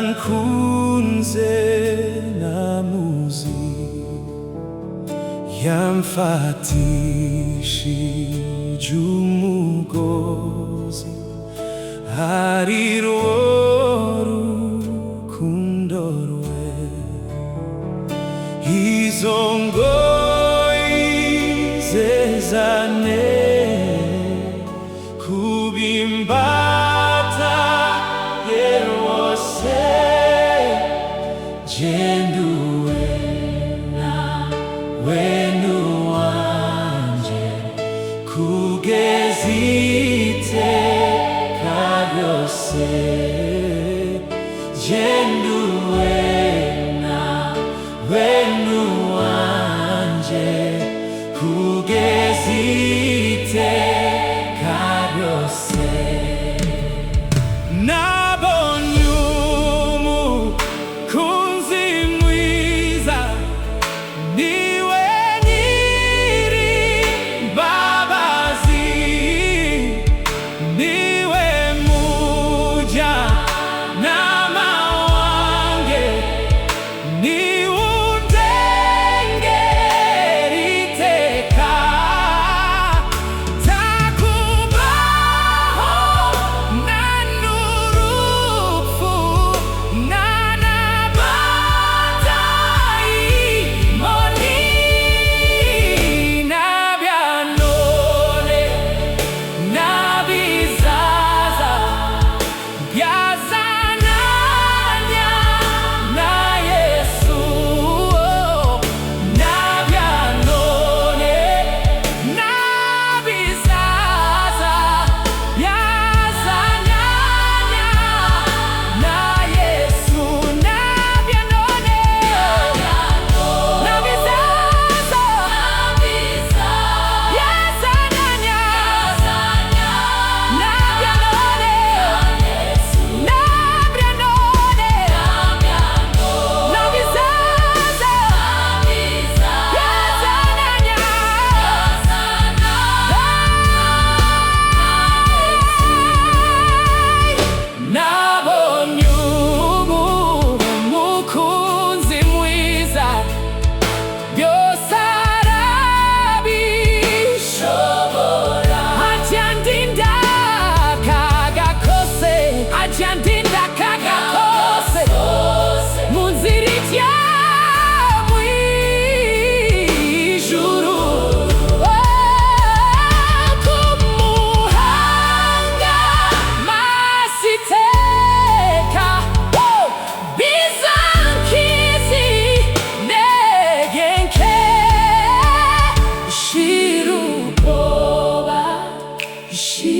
yankunze namuzi, yamfatishije umugozi, arirwo rukundo rwe. Izo ngoyi ze zane kubimbata yerose, jenduwe wenu wanje kugeza iteka ryose, jenduwe wenu wanje kugeza iteka ryose. Nabonye umukunzi mwiza, niwe nyir'imbabazi, niwe mujyanama wanjye, niwe undengera iteka. Ntakubaho nta n'urupfu, nta n'abadayimoni, n'abya none n'abizaza byazananya na Yesu. N'abya none n'abizaza byazananya na Yesu. N'abya none n'abizaza byazananya n'abya none n'abya none n'abizaza byazananya. Nabonye umukunzi mwiza, byose arabishobora. Ajyandinda akaga kose, ajyandinda akaga kose, mu nzira ijya mu ijuru. Kumuhanga maso iteka, bizankiza intege nke. Shira ubwoba, shira